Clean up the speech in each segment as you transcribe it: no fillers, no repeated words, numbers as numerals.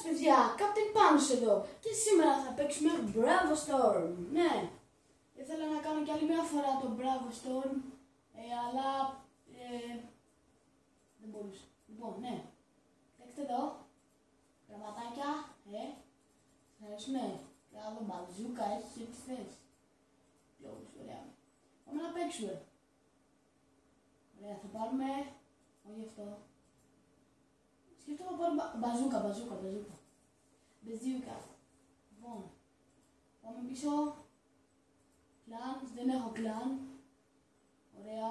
παιδιά, Captain Panos εδώ και σήμερα θα παίξουμε Bravo Storm. Ναι, ήθελα να κάνω κι άλλη μια φορά το Bravo Storm, αλλά δεν μπορούσα. Λοιπόν, ναι, κοιτάξτε εδώ, γραμματάκια, ευχαριστούμε. Καλό μπαζούκα, έχεις έτσι θες. Λόγους, ωραία. Πάμε να παίξουμε. Ωραία, θα πάρουμε, όχι αυτό. Σκέφτομαι να πάρουμε μπαζούκα. Μπαζούκα. Λοιπόν, πάμε πίσω. Κλάν, δεν έχω κλάν. Ωραία.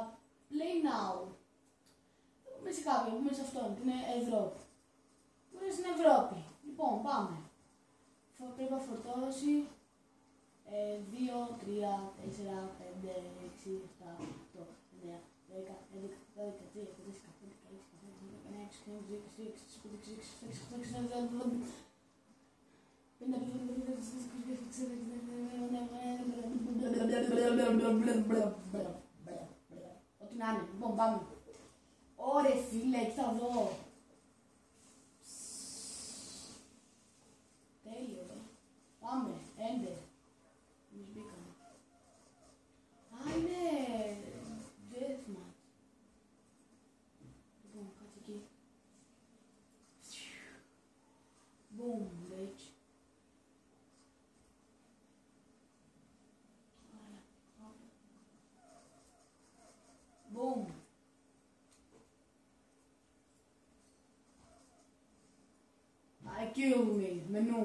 Play now. Θα πούμε σε κάποιον, θα πούμε σε αυτόν, που είναι Ευρώπη. Που είναι στην Ευρώπη. Λοιπόν, πάμε. Πρέπει να φορτώσει 2, 3, 4, 5, 6, 7, 8, 9, 10, 11, 12, 13, 14, 15, ό,τι να είναι. Λοιπόν, πάμε. Ωρε φίλε, εκεί θα δω. Τέλειο, Πάμε, enter. Εμείς μπήκαμε. Α, είναι deathmatch. Λοιπόν, κάτσε εκεί. Boom, bitch. Boom. I kill me, μενού.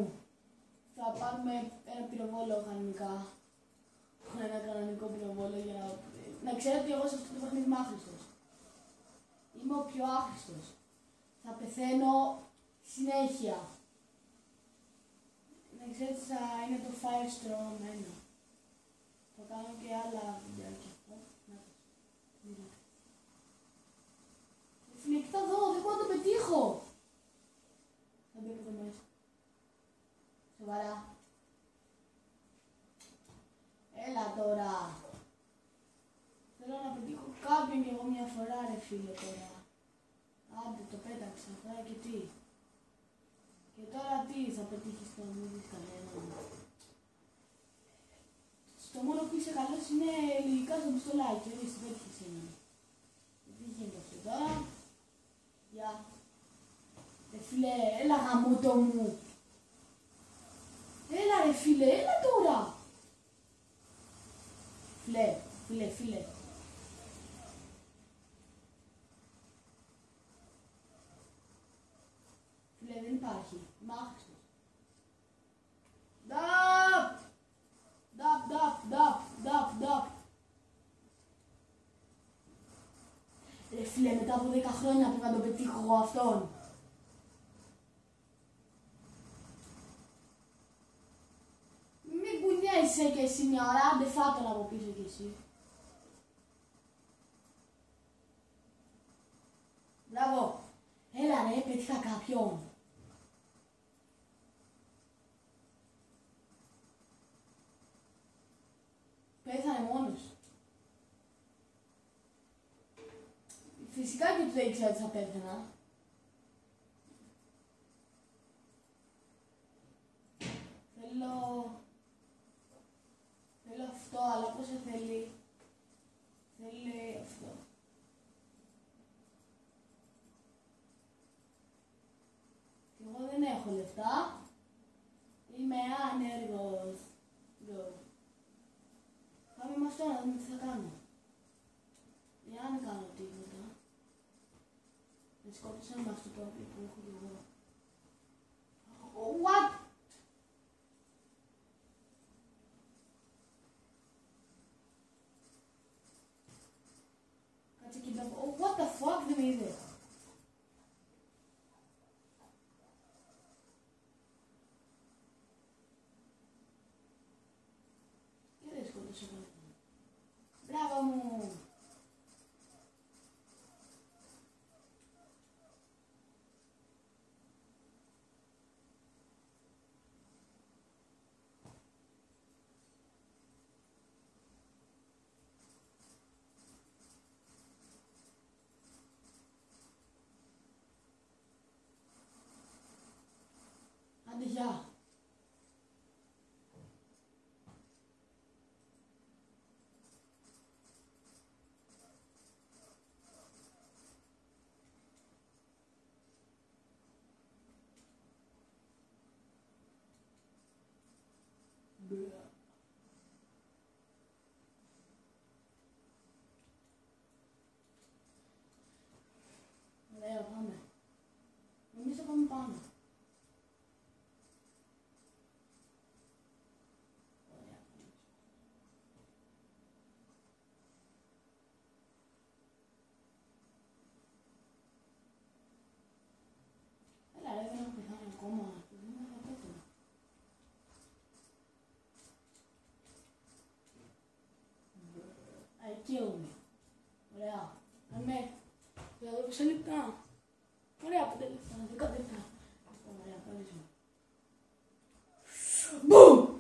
Θα πάρουμε ένα πυροβόλο κανονικά. Ένα κανονικό πυροβόλο για να ξέρετε ότι εγώ σε αυτό το παιχνίδι είμαι άχρηστος. Είμαι ο πιο άχρηστος. Θα πεθαίνω συνέχεια. Να ξέρετε θα είναι το Firestorm 1. Θα κάνω και άλλα βιντεάκια. Φίλε, κοίτα εδώ, δεν μπορώ να το πετύχω. Θα μπει από εδώ μέσα. Σοβαρά. Έλα τώρα. Θέλω να πετύχω κάποιον κι εγώ μια φορά ρε φίλε τώρα. Άντε το πέταξα, τώρα και τι. Και τώρα τι θα πετύχεις το μην δεις κανέναν. Στο μόνο που είσαι καλός είναι λογικά στο πιστολάκι, όχι στην πέτυχες έναν. Τι γίνεται αυτό τώρα. Γεια. Φίλε, έλα γαμούτο μου. Έλα ρε φίλε, έλα τώρα. Φίλε. Φίλε, δεν υπάρχει. Είμαι άχρηστος. Νταπ. Ρε φίλε, μετά από 10 χρόνια πρέπει να το πετύχω εγώ αυτόν. Είσαι και εσύ μια ώρα, άντε φάτον από πίσω κι εσύ. Μπράβο. Έλα ρε, πέτυχα κάποιον. Πέθανε μόνος. Φυσικά και του δεν ήξερα ότι θα πέθαινα. Θέλω αυτό, αλλά πόσο θέλει. Θέλει αυτό. Και εγώ δεν έχω λεφτά. Είμαι άνεργος. Πάμε με αυτό να δούμε τι θα κάνω. Για να μην κάνω τίποτα. Με σκότωσα με αυτό το όπλο που έχω και εγώ. What? What the fuck, δεν με είδε. Και δεν σκότωσα εγώ. Μπράβο μου. Γεια. Ωραία, πάμε. Εμείς θα πάμε πάνω. Ωραία. Έλα ρε, δεν έχω πεθάνει ακόμα. Δεν θα πέθανα. I kill me. Ωραία. Αμέ. Για εδώ πόσα λεπτά. Ωραία, 5 λεπτά, 10 λεπτά. Ωραία, καλύσουμε. Μπουμ!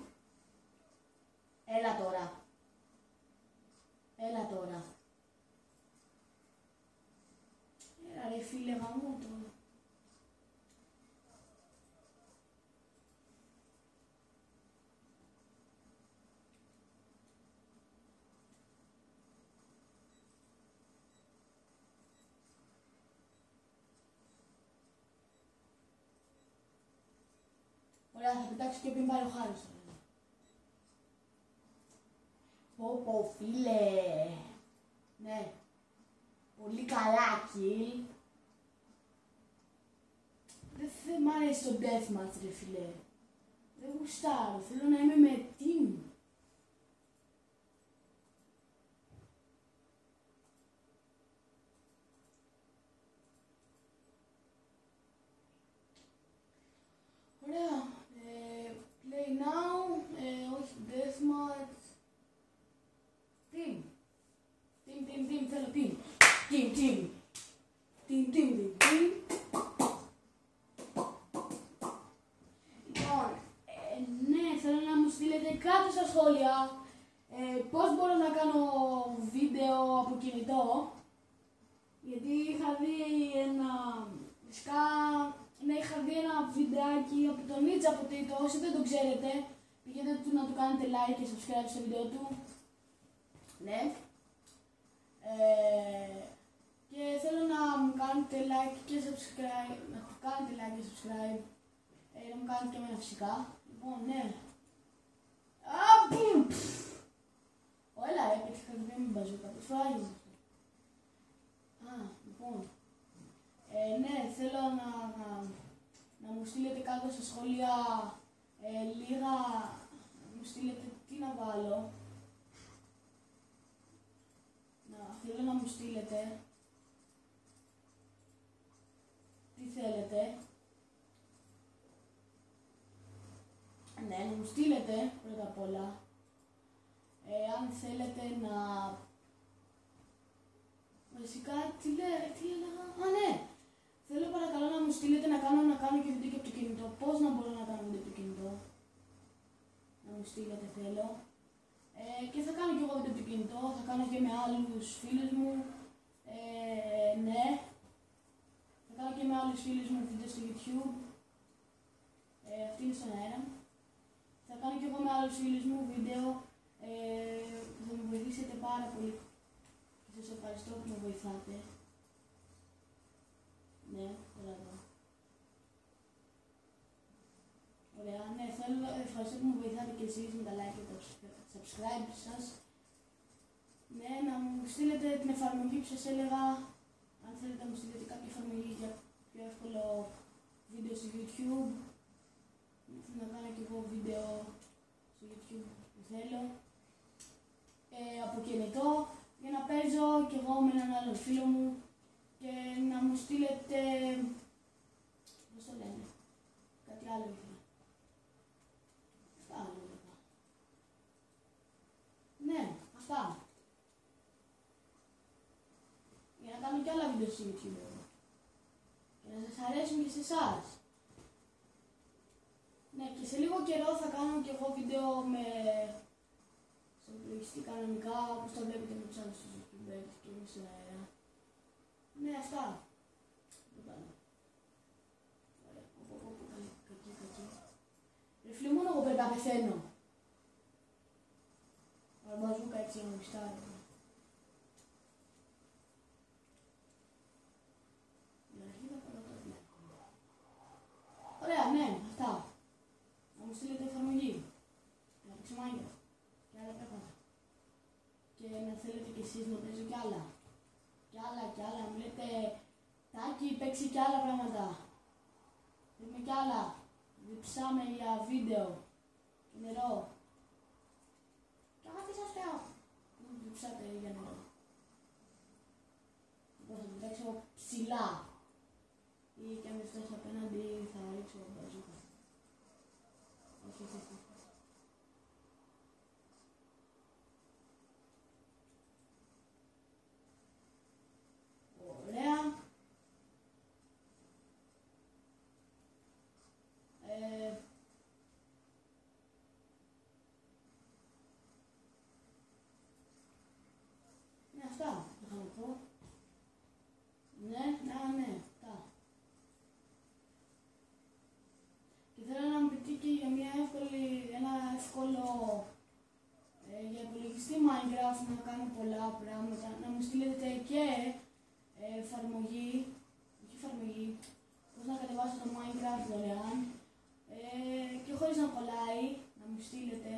Έλα τώρα. Έλα τώρα. Έλα ρε φίλε, γαμώ τώρα. Ωραία, θα πετάξω και πριν πάρει ο Χάρης. Πω φίλε. Ναι. Πολύ καλά kill. Δεν μ' αρέσει το deathmatch ρε φίλε. Δεν γουστάρω, θέλω να είμαι με team. Ωραία. Play now. Όχι deathmatch. Team. Team, θέλω team. Team. Λοιπόν, ναι, θέλω να μου στείλετε κάτω στα σχόλια πώς μπορώ να κάνω βίντεο από κινητό. Γιατί είχα δει είχα δει ένα βιντεάκι από τον Νίτσα από Τίτο. Όσοι δεν το ξέρετε, πηγαίνετε να του κάνετε like και subscribe στο βίντεο του. Ναι. Και θέλω να μου κάνετε like και subscribe, να μου κάνετε και εμένα φυσικά. Λοιπόν, ναι. Έλα, έπαιξα και δεν με μπαζούκα, το φάγεις. Λοιπόν. Ναι, θέλω να μου στείλετε κάτω στα σχόλια λίγα, να μου στείλετε τι να βάλω. Θέλω να μου στείλετε τι θέλετε. Ναι, να μου στείλετε πρώτα απ' όλα αν θέλετε να... Βασικά, τι έλεγα... ναι! Θέλω παρακαλώ να μου στείλετε να κάνω και βίντεο και από το κινητό. Πώς να μπορώ να κάνω βίντεο από το κινητό. Να μου στείλετε θέλω. Και θα κάνω και εγώ βίντεο από το κινητό, θα κάνω και με άλλους φίλους μου. Ναι. Θα κάνω και με άλλους φίλους μου βίντεο στο YouTube. Αυτή είναι στον αέρα. Θα κάνω και εγώ με άλλους φίλους μου βίντεο. Θα με βοηθήσετε πάρα πολύ. Και σας ευχαριστώ που με βοηθάτε. Ναι, μπράβο. Ωραία, ναι, ευχαριστώ που με βοηθάτε και εσείς με τα like και τα subscribe σας. Ναι, να μου στείλετε την εφαρμογή που σας έλεγα. Αν θέλετε να μου στείλετε κάποια εφαρμογή για πιο εύκολο βίντεο στο YouTube. Να κάνω και εγώ βίντεο στο YouTube που θέλω. Από κινητό, για να παίζω κι εγώ με έναν άλλο φίλο μου και να μου στείλετε, πώς το λένε, κάτι άλλο ήθελα. Αυτά άλλο ήθελα. Ναι, αυτά. Για να κάνω κι άλλα βίντεο στο YouTube. Και να σας αρέσουν και σε εσάς. Ναι, και σε λίγο καιρό θα κάνω κι εγώ βίντεο με... στον πληκτή κανονικά, όπως το βλέπετε με τους άλλους στους YouTubers και εμείς στον αέρα. Ναι, αυτά. Δεν κάνω. Ωραία, κακή. μαθαίνω. Μπαζούκα έτσι να γουστάρω. Ωραία, ναι, αυτά. Να μου στείλετε εφαρμογή. Να παίξω Minecraft και άλλα πράγματα. Και να θέλετε κι εσείς να παίζω κι άλλα. Κι άλλα, να μου λέτε Τάκη, παίξει κι άλλα πράγματα. Θέλουμε κι άλλα. Διψάμε για βίντεο. Και νερό. Και άμα τι σας λέω. Διψάτε για νερό. Λοιπόν, θα το παίξω ψηλά. Ή και αν δεν φτάσει απέναντι θα ρίξω μπαζούκα. Όχι. Ωραία. Ναι, αυτά θα να πω. Ναι, αυτά. Και θέλω να μου πείτε και για ένα εύκολο για υπολογιστή Minecraft να κάνω πολλά πράγματα, να μου στείλετε και εφαρμογή, πώς να κατεβάσω το Minecraft δωρεάν και χωρίς να κολλάει, να μου στείλετε,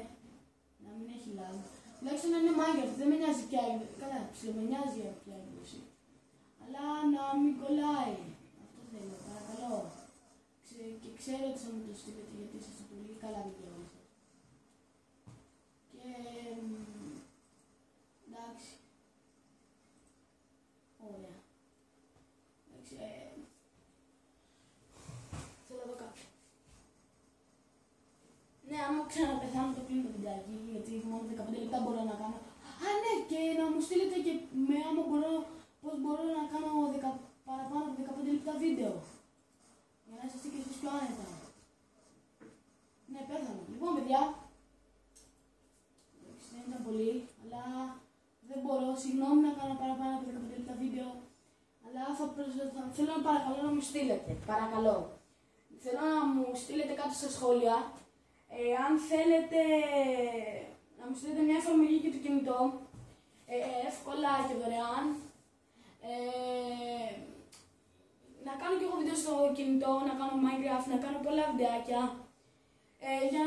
να μην έχει lag. Τουλάχιστον να είναι Minecraft, δεν με νοιάζει πια έκδοση, καλά, με νοιάζει πια έκδοση. Αλλά να μην κολλάει, αυτό θέλω, παρακαλώ. Και ξέρω ότι θα μου το στείλετε γιατί είσαστε πολύ καλά παιδιά όλοι σας. Και εντάξει. Ωραία. Εντάξει, θέλω εδώ κάτω. Ναι, άμα ξαναπεθάνω το κλείνω το βιντεάκι, γιατί μόνο 15 λεπτά μπορώ να κάνω. Α, ναι, και να μου στείλετε και άμα μπορώ, πώς μπορώ να κάνω παραπάνω από 15 λεπτά βίντεο. Για να είστε και εσείς πιο άνετα. Ναι, πέθανα. Λοιπόν, παιδιά, δεν ήταν πολύ, αλλά δεν μπορώ, συγγνώμη να κάνω παραπάνω από 15 λεπτά βίντεο, αλλά θέλω να παρακαλώ να μου στείλετε, παρακαλώ. Θέλω να μου στείλετε κάτω στα σχόλια, αν θέλετε να μου στείλετε μια εφαρμογή για το κινητό, εύκολα και δωρεάν, να κάνω και εγώ βίντεο στο κινητό, να κάνω Minecraft, να κάνω πολλά βιντεάκια για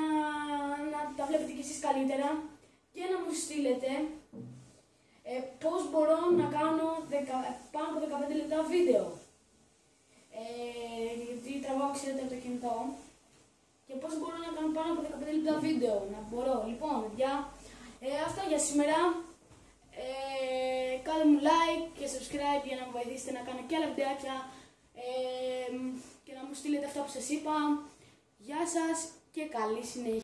να τα βλέπετε κι εσείς καλύτερα και να μου στείλετε πώς μπορώ να κάνω πάνω από 15 λεπτά βίντεο. Γιατί τραβάω, ξέρετε, από το κινητό και πώς μπορώ να κάνω πάνω από 15 λεπτά βίντεο, να μπορώ. Λοιπόν, αυτά για σήμερα. Κάντε μου like και subscribe για να μου βοηθήσετε να κάνω και άλλα βιντεάκια και να μου στείλετε αυτά που σας είπα. Γεια σας και καλή συνέχεια.